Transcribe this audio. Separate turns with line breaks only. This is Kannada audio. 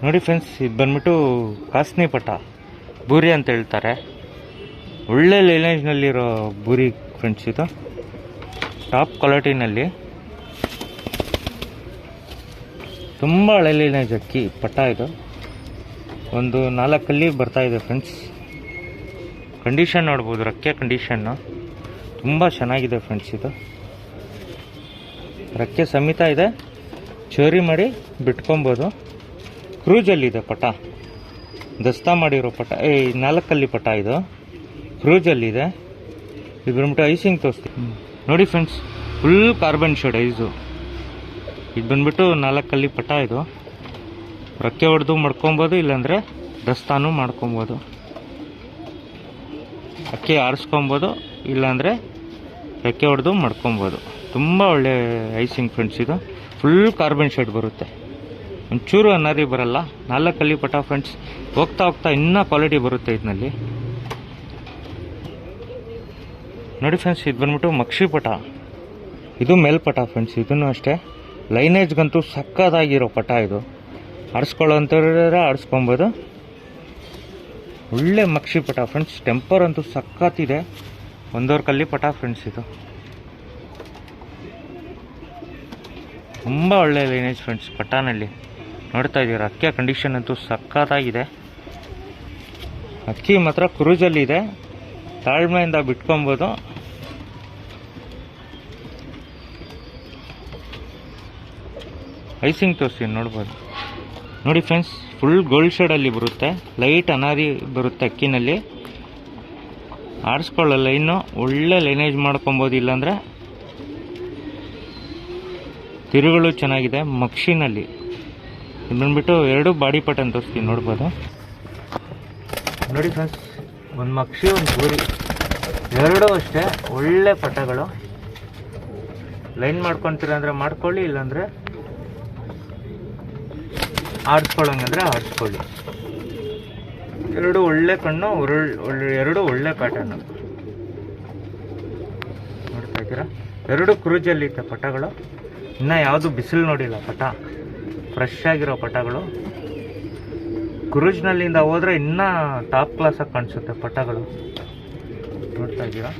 ನೋಡಿ ಫ್ರೆಂಡ್ಸ್, ಇದು ಬಂದ್ಬಿಟ್ಟು ಕಾಸ್ನಿ ಪಟ ಬೂರಿ ಅಂತ ಹೇಳ್ತಾರೆ. ಒಳ್ಳೆ ಲೈನೇಜ್ನಲ್ಲಿರೋ ಬೂರಿ ಫ್ರೆಂಡ್ಸ್. ಇದು ಟಾಪ್ ಕ್ವಾಲಿಟಿನಲ್ಲಿ ತುಂಬ ಹಳೆ ಲೈನೇಜ್ ಅಕ್ಕಿ ಪಟ. ಇದು ಒಂದು 4 ಅಲ್ಲಿ ಬರ್ತಾಯಿದೆ ಫ್ರೆಂಡ್ಸ್. ಕಂಡೀಷನ್ ನೋಡ್ಬೋದು, ರಕ್ಕೆ ಕಂಡೀಷನ್ನು ತುಂಬ ಚೆನ್ನಾಗಿದೆ ಫ್ರೆಂಡ್ಸ್. ಇದು ರಕ್ಕೆ ಸಮೇತ ಇದೆ, ಚೋರಿ ಮಾಡಿ ಬಿಟ್ಕೊಬೋದು. ಕ್ರೂಜಲ್ಲಿದೆ ಪಟ, ದಸ್ತಾ ಮಾಡಿರೋ ಪಟ. 4 ಅಲ್ಲಿ ಪಟ. ಇದು ಕ್ರೂಜಲ್ಲಿದೆ. ಇದು ಬಂದ್ಬಿಟ್ಟು ಐಸಿಂಗ್ ತೋರಿಸ್ತೀನಿ ನೋಡಿ friends. Full carbon shade ice. ಇದು ಬಂದ್ಬಿಟ್ಟು 4 ಅಲ್ಲಿ ಪಟ. ಇದು ರಕ್ಕೆ ಹೊಡೆದು ಮಾಡ್ಕೊಬೋದು, ಇಲ್ಲಾಂದರೆ ದಸ್ತಾನು ಮಾಡ್ಕೊಬೋದು. ಅಕ್ಕಿ ಆರಿಸ್ಕೊಬೋದು, ಇಲ್ಲಾಂದರೆ ರೆಕ್ಕೆ ಹೊಡೆದು ಮಾಡ್ಕೊಬೋದು. ತುಂಬ ಒಳ್ಳೆ ಐಸಿಂಗ್ ಫ್ರೆಂಡ್ಸ್. ಇದು ಫುಲ್ ಕಾರ್ಬನ್ ಶೇಡ್ ಬರುತ್ತೆ, ಒಂಚೂರು ಅನಾರಿ ಬರಲ್ಲ. 4 ಅಲ್ಲಿ ಪಟ ಫ್ರೆಂಡ್ಸ್. ಹೋಗ್ತಾ ಹೋಗ್ತಾ ಇನ್ನೂ ಕ್ವಾಲಿಟಿ ಬರುತ್ತೆ ಇದರಲ್ಲಿ ನೋಡಿ ಫ್ರೆಂಡ್ಸ್. ಇದು ಬಂದ್ಬಿಟ್ಟು ಮಕ್ಷಿ ಪಟ. ಇದು ಮೇಲ್ಪಟ ಫ್ರೆಂಡ್ಸ್. ಇದನ್ನು ಅಷ್ಟೇ ಲೈನೇಜ್ಗಂತೂ ಸಕ್ಕತ್ತಾಗಿರೋ ಪಟ. ಇದು ಆಡಿಸ್ಕೊಳ್ಳೋ ಅಂಥವ್ರೆ ಆಡಿಸ್ಕೊಬೋದು. ಒಳ್ಳೆ ಮಕ್ಷಿ ಪಟ ಫ್ರೆಂಡ್ಸ್. ಟೆಂಪರ್ ಅಂತೂ ಸಕ್ಕತ್ತಿದೆ. 1 ಕಲ್ಲಿ ಪಟ ಫ್ರೆಂಡ್ಸ್. ಇದು ತುಂಬ ಒಳ್ಳೆ ಲೈನೇಜ್ ಫ್ರೆಂಡ್ಸ್. ಪಟಾನಲ್ಲಿ ನೋಡ್ತಾ ಇದ್ದೀರಾ, ಅಕ್ಕಿಯ ಕಂಡೀಷನ್ ಅಂತೂ ಸಕ್ಕತ್ತಾಗಿದೆ. ಅಕ್ಕಿ ಮಾತ್ರ ಕ್ರೂಜಲ್ಲಿದೆ, ತಾಳ್ಮೆಯಿಂದ ಬಿಟ್ಕೊಬೋದು. ಐಸಿಂಗ್ ತೋರಿಸ್ತೀನಿ ನೋಡ್ಬೋದು ನೋಡಿ ಫ್ರೆಂಡ್ಸ್. ಫುಲ್ ಗೋಲ್ಡ್ ಶೇಡಲ್ಲಿ ಬರುತ್ತೆ, ಲೈಟ್ ಅನಾರಿ ಬರುತ್ತೆ ಅಕ್ಕಿನಲ್ಲಿ. ಆಡಿಸ್ಕೊಳ್ಳೋ ಲೈನು ಒಳ್ಳೆ ಲೈನೇಜ್ ಮಾಡ್ಕೊಬೋದು, ಇಲ್ಲಾಂದರೆ ತಿರುಗಳು ಚೆನ್ನಾಗಿದೆ ಮಕ್ಷಿನಲ್ಲಿ. ಇದು ಬಂದ್ಬಿಟ್ಟು 2 ಬಾಡಿ ಪಟ್ ಅಂತ ತೋರಿಸ್ತೀನಿ ನೋಡ್ಬೋದು ನೋಡಿ ಫ್ರೆಂಡ್ಸ್. ಒಂದು ಮಕ್ಷಿ, ಒಂದು ಬೂರಿ, 2 ಅಷ್ಟೇ ಒಳ್ಳೆ ಪಟಗಳು. ಲೈನ್ ಮಾಡ್ಕೊತೀರ ಅಂದರೆ ಮಾಡ್ಕೊಳ್ಳಿ, ಇಲ್ಲಾಂದರೆ ಆಡಿಸ್ಕೊಳ್ಳೋಂಗಂದ್ರೆ ಆಡಿಸ್ಕೊಳ್ಳಿ. 2 ಒಳ್ಳೆ ಕಣ್ಣು, 2 ಒಳ್ಳೆ ಪ್ಯಾಟರ್ನು ನೋಡ್ತಾ ಇದ್ದೀರಾ. 2 ಕ್ರೂಜಲ್ಲಿತ್ತೆ ಪಟಗಳು. ಇನ್ನೂ ಯಾವುದು ಬಿಸಿಲು ನೋಡಿಲ್ಲ ಪಟ, ಫ್ರೆಶ್ ಆಗಿರೋ ಪಟಗಳು. ಕ್ರೂಜ್ನಲ್ಲಿಂದ ಹೋದರೆ ಇನ್ನೂ ಟಾಪ್ ಕ್ಲಾಸಾಗಿ ಕಾಣಿಸುತ್ತೆ ಪಟಗಳು ನೋಡ್ತಾ ಇದ್ದೀರಾ.